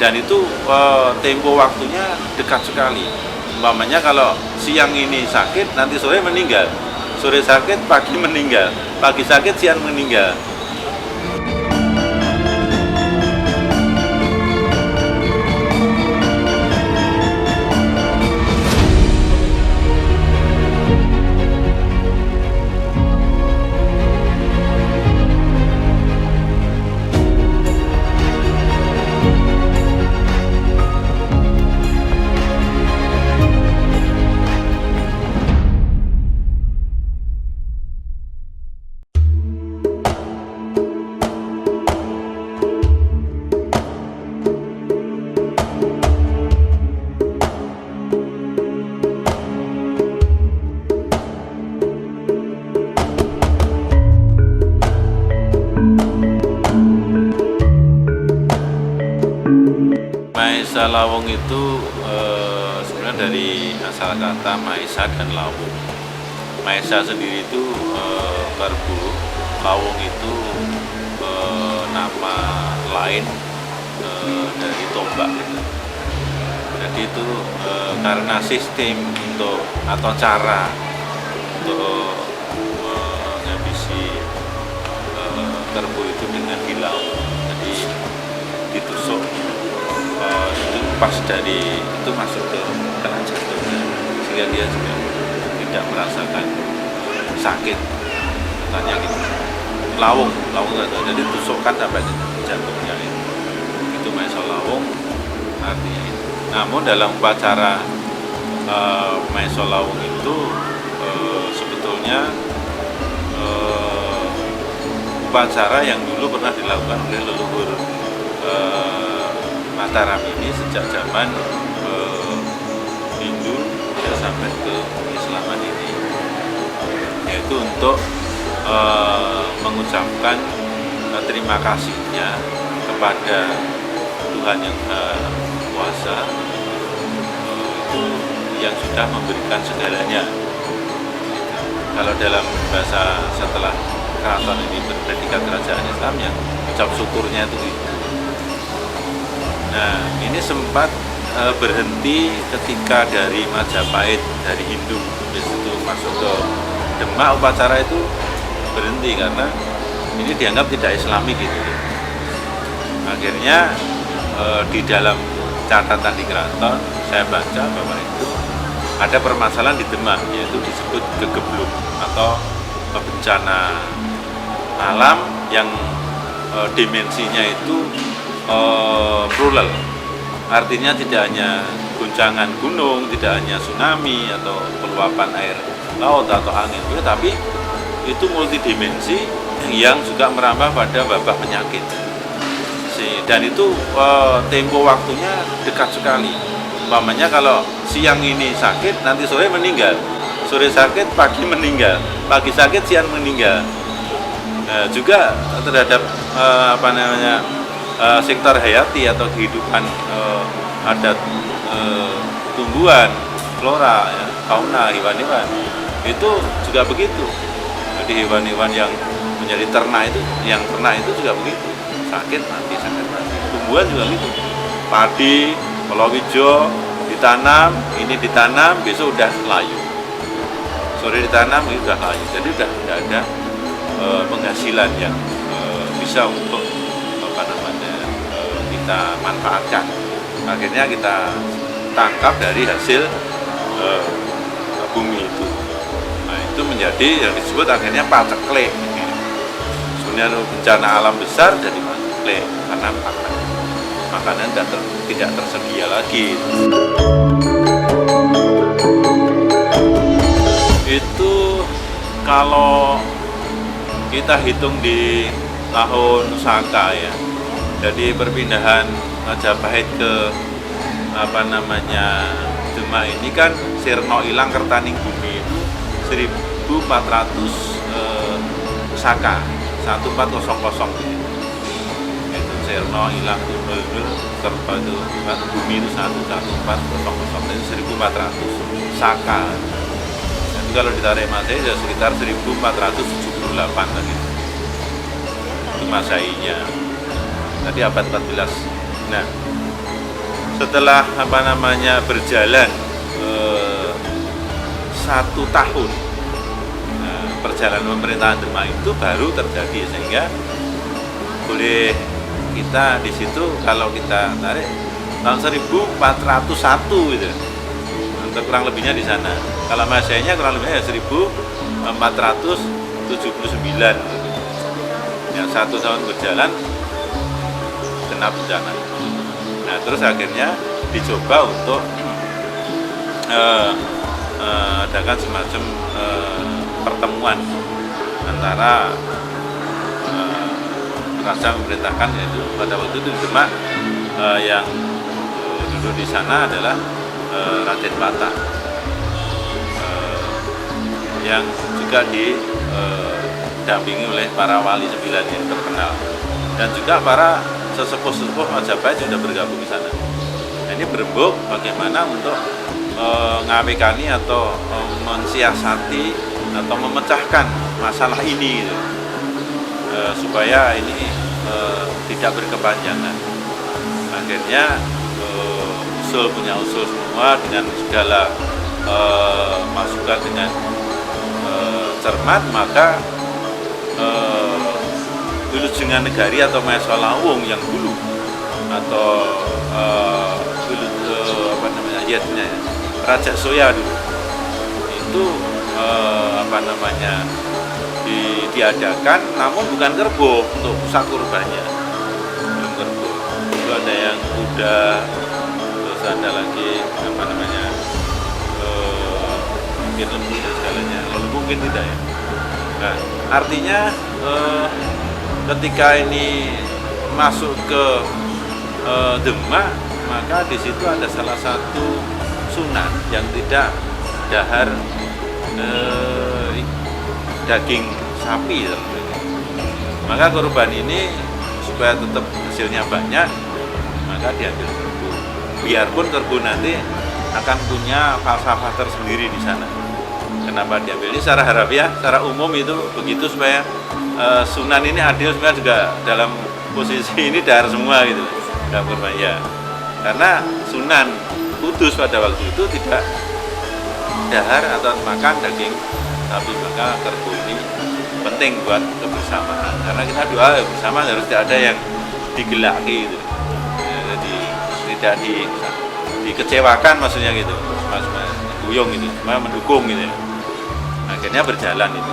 dan itu tempo waktunya dekat sekali. Umpamanya kalau siang ini sakit, nanti sore meninggal, sore sakit, pagi meninggal, pagi sakit, siang meninggal. Maesa Lawung itu sebenarnya dari asal kata Maesa dan Lawung. Maesa sendiri itu karbu, Lawung itu nama lain dari tombak gitu. Jadi itu karena sistem untuk atau cara untuk menghabisi karbu itu dengan dilaung. Jadi ditusuk itu pas dari itu masuk ke kena jantungnya, sehingga dia juga tidak merasakan sakit, katanya gitu. Lawung jadi tusukkan sampai ke jantungnya itu Maesa Lawung artinya itu. Namun dalam upacara Maesa Lawung itu sebetulnya upacara yang dulu pernah dilakukan oleh leluhur Mataram ini sejak zaman Hindu ya, sampai ke Islaman ini, yaitu untuk mengucapkan terima kasihnya kepada Tuhan yang kuasa itu yang sudah memberikan segalanya. Kalau dalam bahasa setelah keraton ini berpredikat kerajaan Islam, yang ucap syukurnya itu. Nah, ini sempat berhenti ketika dari Majapahit, dari Hindu, itu masuk ke Demak, upacara itu berhenti karena ini dianggap tidak Islami gitu. Akhirnya di dalam catatan di keraton saya baca bahwa itu ada permasalahan di Demak, yaitu disebut gegebluk atau bencana alam yang dimensinya itu plural, artinya tidak hanya guncangan gunung, tidak hanya tsunami atau peluapan air laut atau angin, tapi itu multidimensi yang juga merambah pada wabah penyakit. Dan itu tempo waktunya dekat sekali. Umpamanya kalau siang ini sakit, nanti sore meninggal, sore sakit, pagi meninggal, pagi sakit, siang meninggal. Juga terhadap sektor hayati atau kehidupan adat tumbuhan, flora, ya, fauna, hewan-hewan itu juga begitu. Jadi hewan-hewan yang menjadi ternak itu, juga begitu, sakit mati. Tumbuhan juga gitu. Padi, palawija ditanam, ini ditanam, besok udah layu. Sore ditanam, ini udah layu. Jadi udah tidak ada penghasilan yang bisa untuk kita manfaatkan. Akhirnya kita tangkap dari hasil bumi itu. Nah, itu menjadi yang disebut akhirnya paceklik. Sebenarnya bencana alam besar jadi paceklik karena makanan tidak tersedia lagi. Itu kalau kita hitung di tahun Saka ya. Jadi perpindahan Majapahit ke Demak ini kan sirna ilang kertaning bumi itu 1400 Saka 1400 itu sirna ilang tunul kerta itu bumi itu 1400 itu 1400 Saka. Jadi kalau ditarik Masehi ya sekitar 1478 lagi itu Masehinya. Tadi abad 14. Nah, setelah berjalan 1 tahun perjalanan pemerintahan Demak itu baru terjadi, sehingga boleh kita di situ kalau kita tarik tahun 1401 gitu, untuk kurang lebihnya di sana. Kalau Masehinya kurang lebihnya 1479. Yang 1 tahun berjalan kena bencana. Nah, terus akhirnya dicoba untuk adakan semacam pertemuan antara raja memerintahkan, yaitu pada waktu itu di Demak yang duduk di sana adalah Raden Patah, yang juga didampingi oleh para wali 9 yang terkenal, dan juga para sesepuh-sesepuh Majapahit sudah bergabung di sana. Nah, ini berembuk bagaimana untuk ngawekani atau mensiasati atau memecahkan masalah ini gitu. Supaya ini tidak berkepanjangan. Akhirnya punya usul semua dengan segala masukan dengan cermat, maka Wilujeng Negari atau Maeswalawung yang dulu, atau Raja Soya dulu itu diadakan, namun bukan kerbau untuk pusat kurbannya, belum kerbau. Itu ada yang kuda, terus ada lagi mungkin lembu dan segalanya. Lalu mungkin tidak ya. Nah, artinya ketika ini masuk ke Demak, maka di situ ada salah satu sunan yang tidak dahar daging sapi. Maka kurban ini supaya tetap hasilnya banyak, maka diambil kerbau. Biarpun kerbau nanti akan punya falsafah tersendiri di sana. Kenapa diambil ini? Secara harafiah, secara umum itu begitu, supaya sunan ini adil, supaya juga dalam posisi ini dahar semua gitu dalam kurban ya. Karena Sunan Kudus pada waktu itu tidak dahar atau makan daging sapi, maka kerbau ini penting buat kebersamaan. Karena kita doa bersama harus tidak ada yang digelaki gitu. Jadi tidak dikecewakan, maksudnya gitu, mas guyung gitu, cuma mendukung gitu ya. Akhirnya berjalan itu.